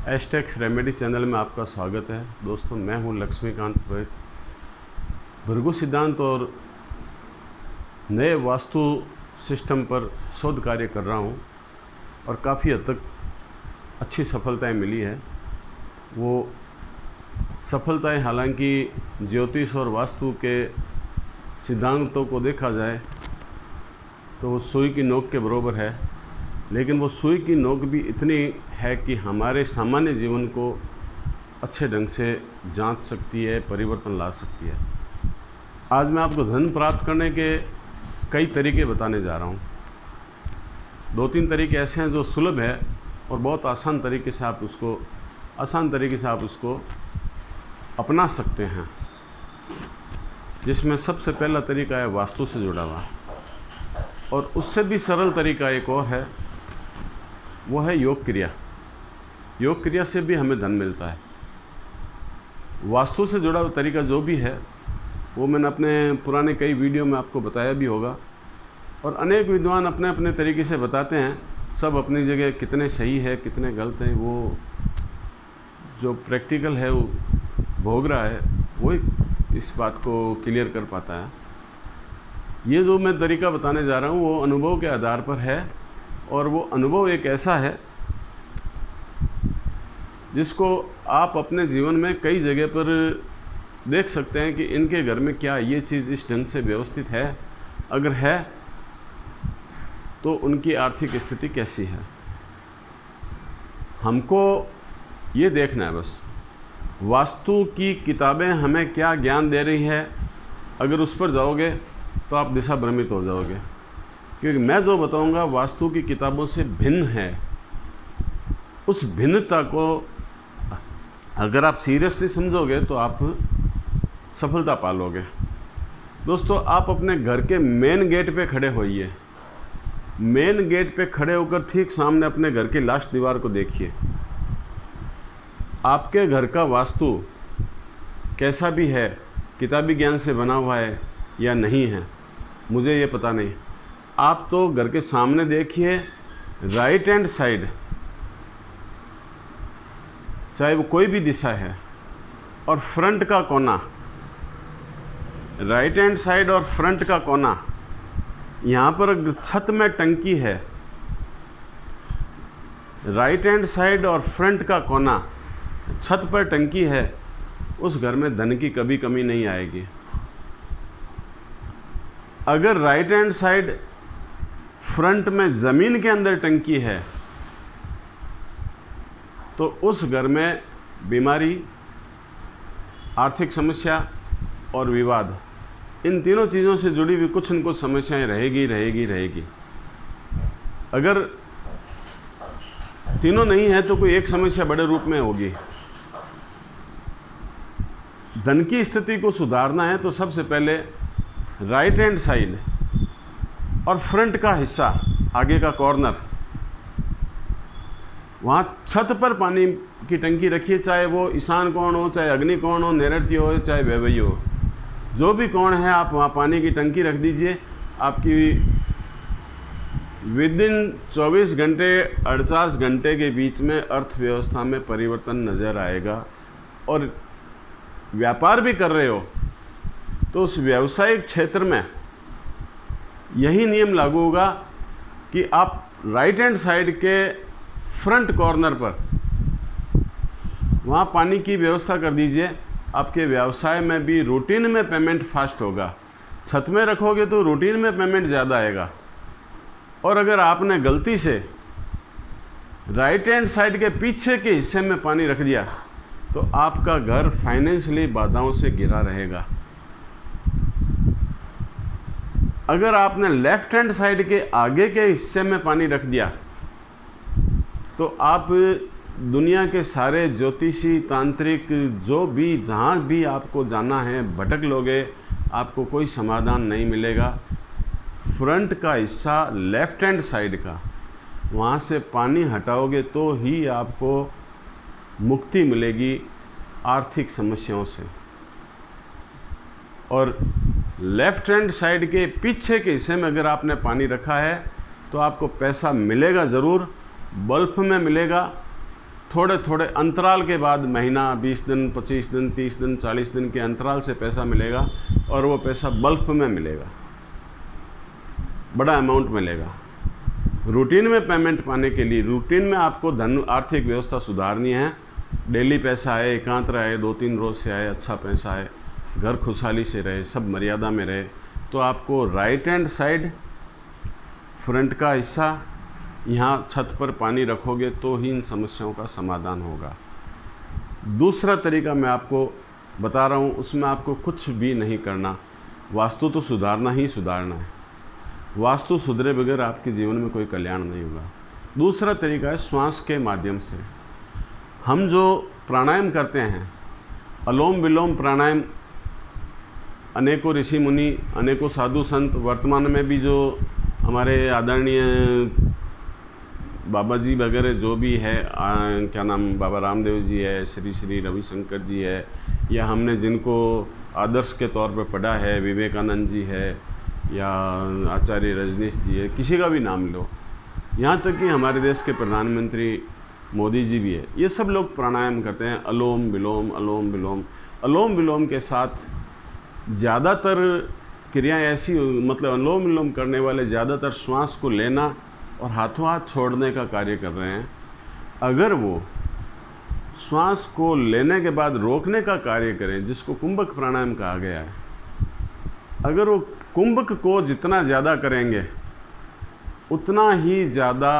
Aztecs remedy channel में आपका स्वागत है। दोस्तों, मैं हूं लक्ष्मीकांत पुरोहित। भृगु सिद्धांत और नए वास्तु सिस्टम पर शोध कार्य कर रहा हूं और काफ़ी हद तक अच्छी सफलताएं मिली है। वो सफलताएं हालांकि ज्योतिष और वास्तु के सिद्धांतों को देखा जाए तो वो सुई की नोक के बराबर है, लेकिन वो सुई की नोक भी इतनी है कि हमारे सामान्य जीवन को अच्छे ढंग से जांच सकती है, परिवर्तन ला सकती है। आज मैं आपको धन प्राप्त करने के कई तरीके बताने जा रहा हूँ। 2-3 तरीके ऐसे हैं जो सुलभ है और बहुत आसान तरीके से आप उसको अपना सकते हैं, जिसमें सबसे पहला तरीका है वास्तु से जुड़ा हुआ, और उससे भी सरल तरीका एक और है, वो है योग क्रिया। योग क्रिया से भी हमें धन मिलता है। वास्तु से जुड़ा हुआ तरीका जो भी है वो मैंने अपने पुराने कई वीडियो में आपको बताया भी होगा, और अनेक विद्वान अपने अपने तरीके से बताते हैं। सब अपनी जगह कितने सही है कितने गलत हैं, वो जो प्रैक्टिकल है वो भोग रहा है वो इस बात को क्लियर कर पाता है। ये जो मैं तरीका बताने जा रहा हूँ वो अनुभव के आधार पर है, और वो अनुभव एक ऐसा है जिसको आप अपने जीवन में कई जगह पर देख सकते हैं कि इनके घर में क्या ये चीज़ इस ढंग से व्यवस्थित है, अगर है तो उनकी आर्थिक स्थिति कैसी है। हमको ये देखना है बस, वास्तु की किताबें हमें क्या ज्ञान दे रही है, अगर उस पर जाओगे तो आप दिशा भ्रमित हो जाओगे, क्योंकि मैं जो बताऊंगा वास्तु की किताबों से भिन्न है। उस भिन्नता को अगर आप सीरियसली समझोगे तो आप सफलता पालोगे। दोस्तों, आप अपने घर के मेन गेट पे खड़े होइए। मेन गेट पे खड़े होकर ठीक सामने अपने घर की लास्ट दीवार को देखिए। आपके घर का वास्तु कैसा भी है, किताबी ज्ञान से बना हुआ है या नहीं है, मुझे ये पता नहीं। आप तो घर के सामने देखिए, राइट हैंड साइड, चाहे वो कोई भी दिशा है, और फ्रंट का कोना, राइट हैंड साइड और फ्रंट का कोना, यहाँ पर छत में टंकी है, राइट हैंड साइड और फ्रंट का कोना, छत पर टंकी है, उस घर में धन की कभी कमी नहीं आएगी। अगर राइट हैंड साइड फ्रंट में ज़मीन के अंदर टंकी है तो उस घर में बीमारी, आर्थिक समस्या और विवाद, इन तीनों चीज़ों से जुड़ी हुई कुछ न कुछ समस्याएं रहेगी। अगर तीनों नहीं है तो कोई एक समस्या बड़े रूप में होगी। धन की स्थिति को सुधारना है तो सबसे पहले राइट हैंड साइड और फ्रंट का हिस्सा, आगे का कॉर्नर, वहाँ छत पर पानी की टंकी रखिए, चाहे वो ईशान कोण हो, चाहे अग्नि कोण हो, नैऋत्य हो, चाहे वैवई हो, जो भी कोण है आप वहाँ पानी की टंकी रख दीजिए। आपकी विदिन 24 घंटे 48 घंटे के बीच में अर्थव्यवस्था में परिवर्तन नज़र आएगा। और व्यापार भी कर रहे हो तो उस व्यावसायिक क्षेत्र में यही नियम लागू होगा कि आप राइट हैंड साइड के फ्रंट कॉर्नर पर वहाँ पानी की व्यवस्था कर दीजिए। आपके व्यवसाय में भी रूटीन में पेमेंट फास्ट होगा। छत में रखोगे तो रूटीन में पेमेंट ज़्यादा आएगा। और अगर आपने गलती से राइट हैंड साइड के पीछे के हिस्से में पानी रख दिया तो आपका घर फाइनेंशियली बाधाओं से घिरा रहेगा। अगर आपने लेफ्ट हैंड साइड के आगे के हिस्से में पानी रख दिया तो आप दुनिया के सारे ज्योतिषी, तांत्रिक, जो भी जहाँ भी आपको जाना है भटक लोगे, आपको कोई समाधान नहीं मिलेगा। फ्रंट का हिस्सा लेफ्ट हैंड साइड का, वहाँ से पानी हटाओगे तो ही आपको मुक्ति मिलेगी आर्थिक समस्याओं से। और लेफ्ट हैंड साइड के पीछे के हिस्से में अगर आपने पानी रखा है तो आपको पैसा मिलेगा ज़रूर, बल्क में मिलेगा, थोड़े थोड़े अंतराल के बाद महीना, 20 दिन, 25 दिन, 30 दिन, 40 दिन के अंतराल से पैसा मिलेगा और वो पैसा बल्क में मिलेगा, बड़ा अमाउंट मिलेगा। रूटीन में पेमेंट पाने के लिए, रूटीन में आपको धन आर्थिक व्यवस्था सुधारनी है, डेली पैसा आए, एकांत रहे, 2-3 रोज़ से आए, अच्छा पैसा आए, घर खुशहाली से रहे, सब मर्यादा में रहे, तो आपको राइट हैंड साइड फ्रंट का हिस्सा यहाँ छत पर पानी रखोगे तो ही इन समस्याओं का समाधान होगा। दूसरा तरीका मैं आपको बता रहा हूँ, उसमें आपको कुछ भी नहीं करना, वास्तु तो सुधारना ही सुधारना है। वास्तु सुधरे बगैर आपके जीवन में कोई कल्याण नहीं होगा। दूसरा तरीका है श्वास के माध्यम से। हम जो प्राणायाम करते हैं, अनुलोम विलोम प्राणायाम, अनेकों ऋषि मुनि, अनेकों साधु संत, वर्तमान में भी जो हमारे आदरणीय बाबा जी वगैरह जो भी है, क्या नाम, बाबा रामदेव जी है, श्री श्री रविशंकर जी है, या हमने जिनको आदर्श के तौर पर पढ़ा है, विवेकानंद जी है या आचार्य रजनीश जी है, किसी का भी नाम लो, यहाँ तक कि हमारे देश के प्रधानमंत्री मोदी जी भी है, ये सब लोग प्राणायाम करते हैं, अनुलोम विलोम, अनुलोम विलोम। अनुलोम विलोम के साथ ज़्यादातर क्रियाएं ऐसी, मतलब अनुलोम विलोम करने वाले ज़्यादातर श्वास को लेना और हाथों हाथ छोड़ने का कार्य कर रहे हैं। अगर वो श्वास को लेने के बाद रोकने का कार्य करें, जिसको कुंभक प्राणायाम कहा गया है, अगर वो कुंभक को जितना ज़्यादा करेंगे उतना ही ज़्यादा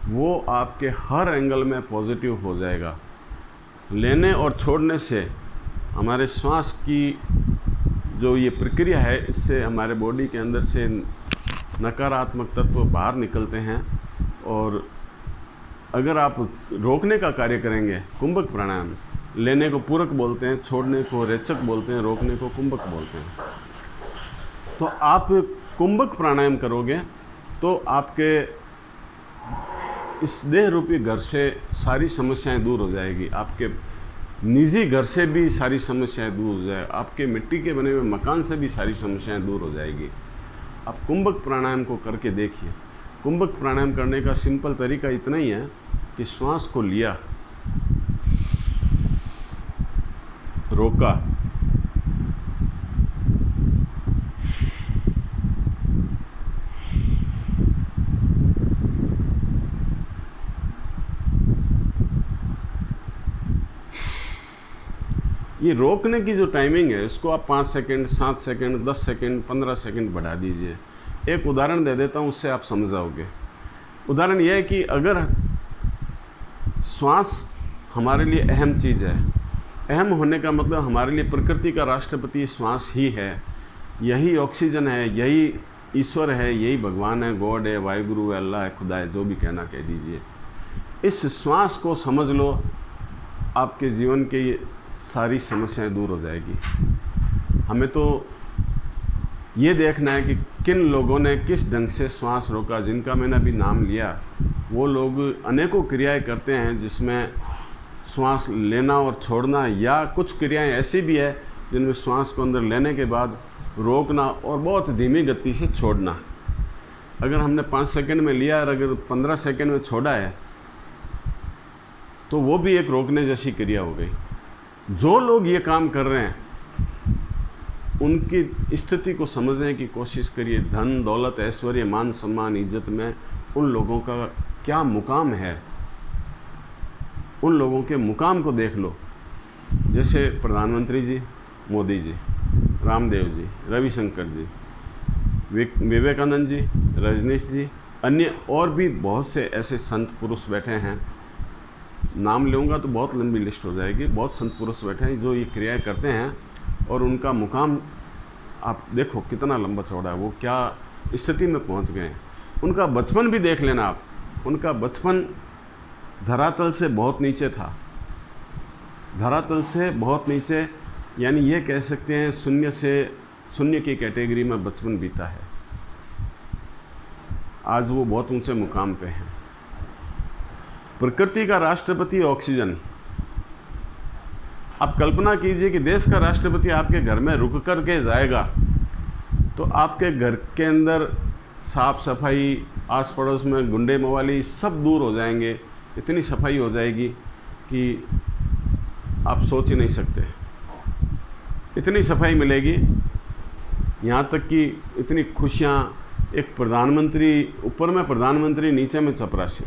वो आपके हर एंगल में पॉजिटिव हो जाएगा। लेने और छोड़ने से हमारे श्वास की जो ये प्रक्रिया है, इससे हमारे बॉडी के अंदर से नकारात्मक तत्व बाहर निकलते हैं। और अगर आप रोकने का कार्य करेंगे, कुंभक प्राणायाम, लेने को पूरक बोलते हैं, छोड़ने को रेचक बोलते हैं, रोकने को कुंभक बोलते हैं, तो आप कुंभक प्राणायाम करोगे तो आपके इस देह रूपी घर से सारी समस्याएं दूर हो जाएगी, आपके निजी घर से भी सारी समस्याएं दूर हो जाए, आपके मिट्टी के बने हुए मकान से भी सारी समस्याएं दूर हो जाएगी। आप कुंभक प्राणायाम को करके देखिए। कुंभक प्राणायाम करने का सिंपल तरीका इतना ही है कि श्वास को लिया, रोका, ये रोकने की जो टाइमिंग है इसको आप 5 सेकंड, 7 सेकंड, 10 सेकंड, 15 सेकंड बढ़ा दीजिए। एक उदाहरण दे देता हूँ, उससे आप समझ जाओगे। उदाहरण यह है कि अगर श्वास हमारे लिए अहम चीज़ है, अहम होने का मतलब हमारे लिए प्रकृति का राष्ट्रपति श्वास ही है, यही ऑक्सीजन है, यही ईश्वर है, यही भगवान है, गॉड है, वाहिगुरु है, अल्लाह है, खुदा है, जो भी कहना कह दीजिए। इस श्वास को समझ लो, आपके जीवन के सारी समस्याएं दूर हो जाएगी। हमें तो ये देखना है कि किन लोगों ने किस ढंग से श्वास रोका। जिनका मैंने अभी नाम लिया, वो लोग अनेकों क्रियाएं करते हैं जिसमें श्वास लेना और छोड़ना, या कुछ क्रियाएं ऐसी भी है जिनमें श्वास को अंदर लेने के बाद रोकना और बहुत धीमी गति से छोड़ना। अगर हमने 5 सेकंड में लिया और अगर 15 सेकंड में छोड़ा है तो वो भी एक रोकने जैसी क्रिया हो गई। जो लोग ये काम कर रहे हैं उनकी स्थिति को समझने की कोशिश करिए। धन दौलत ऐश्वर्य मान सम्मान इज्जत में उन लोगों का क्या मुकाम है, उन लोगों के मुकाम को देख लो। जैसे प्रधानमंत्री जी, मोदी जी, रामदेव जी, रविशंकर जी, विवेकानंद जी, रजनीश जी, अन्य और भी बहुत से ऐसे संत पुरुष बैठे हैं। नाम लूँगा तो बहुत लंबी लिस्ट हो जाएगी। बहुत संत पुरुष बैठे हैं जो ये क्रियाएं करते हैं और उनका मुकाम आप देखो कितना लंबा चौड़ा है, वो क्या स्थिति में पहुंच गए हैं। उनका बचपन भी देख लेना आप। उनका बचपन धरातल से बहुत नीचे था, धरातल से बहुत नीचे, यानी ये कह सकते हैं शून्य की कैटेगरी में बचपन बीता है। आज वो बहुत ऊंचे मुकाम पे हैं। प्रकृति का राष्ट्रपति ऑक्सीजन। आप कल्पना कीजिए कि देश का राष्ट्रपति आपके घर में रुक कर के जाएगा तो आपके घर के अंदर साफ सफाई, आस पड़ोस में गुंडे मवाली सब दूर हो जाएंगे। इतनी सफाई हो जाएगी कि आप सोच ही नहीं सकते। इतनी सफाई मिलेगी, यहाँ तक कि इतनी खुशियाँ, एक प्रधानमंत्री ऊपर में प्रधानमंत्री, नीचे में चपरासी,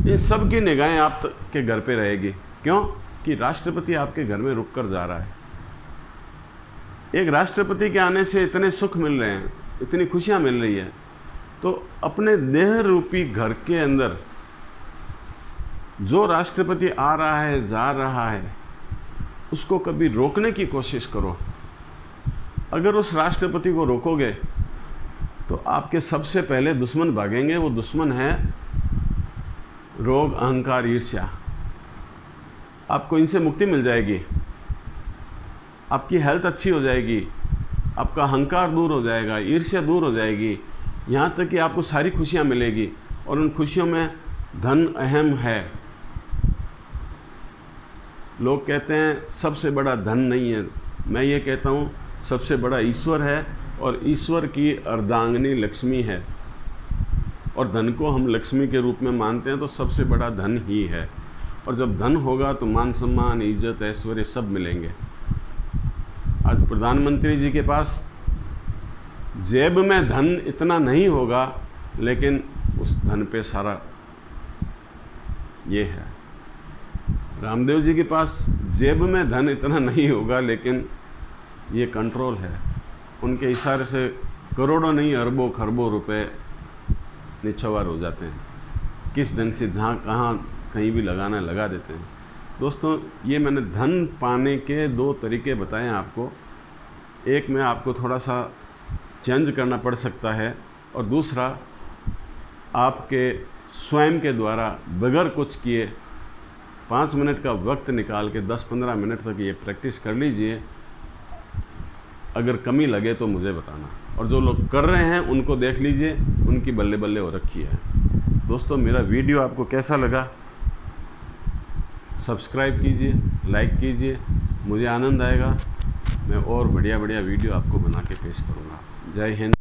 इन सब की निगाहें आप के घर पे रहेगी। क्यों? कि राष्ट्रपति आपके घर में रुक कर जा रहा है। एक राष्ट्रपति के आने से इतने सुख मिल रहे हैं, इतनी खुशियाँ मिल रही है, तो अपने देह रूपी घर के अंदर जो राष्ट्रपति आ रहा है, जा रहा है, उसको कभी रोकने की कोशिश करो। अगर उस राष्ट्रपति को रोकोगे तो आपके सबसे पहले दुश्मन भागेंगे। वो दुश्मन है रोग, अहंकार, ईर्ष्या। आपको इनसे मुक्ति मिल जाएगी, आपकी हेल्थ अच्छी हो जाएगी, आपका अहंकार दूर हो जाएगा, ईर्ष्या दूर हो जाएगी, यहाँ तक कि आपको सारी खुशियाँ मिलेगी। और उन खुशियों में धन अहम है। लोग कहते हैं सबसे बड़ा धन नहीं है, मैं ये कहता हूँ सबसे बड़ा ईश्वर है, और ईश्वर की अर्धांगिनी लक्ष्मी है, और धन को हम लक्ष्मी के रूप में मानते हैं, तो सबसे बड़ा धन ही है। और जब धन होगा तो मान सम्मान, इज्जत, ऐश्वर्य सब मिलेंगे। आज प्रधानमंत्री जी के पास जेब में धन इतना नहीं होगा, लेकिन उस धन पे सारा ये है। रामदेव जी के पास जेब में धन इतना नहीं होगा, लेकिन ये कंट्रोल है। उनके इशारे से करोड़ों नहीं, अरबों खरबों रुपए निछावर हो जाते हैं। किस ढंग से जहाँ कहाँ कहीं भी लगाना लगा देते हैं। दोस्तों, ये मैंने धन पाने के 2 तरीके बताए हैं आपको। एक में आपको थोड़ा सा चेंज करना पड़ सकता है, और दूसरा आपके स्वयं के द्वारा बगैर कुछ किए 5 मिनट का वक्त निकाल के 10-15 मिनट तक ये प्रैक्टिस कर लीजिए। अगर कमी लगे तो मुझे बताना, और जो लोग कर रहे हैं उनको देख लीजिए, उनकी बल्ले बल्ले हो रखी है। दोस्तों, मेरा वीडियो आपको कैसा लगा सब्सक्राइब कीजिए, लाइक कीजिए, मुझे आनंद आएगा। मैं और बढ़िया बढ़िया वीडियो आपको बना के पेश करूँगा। जय हिंद।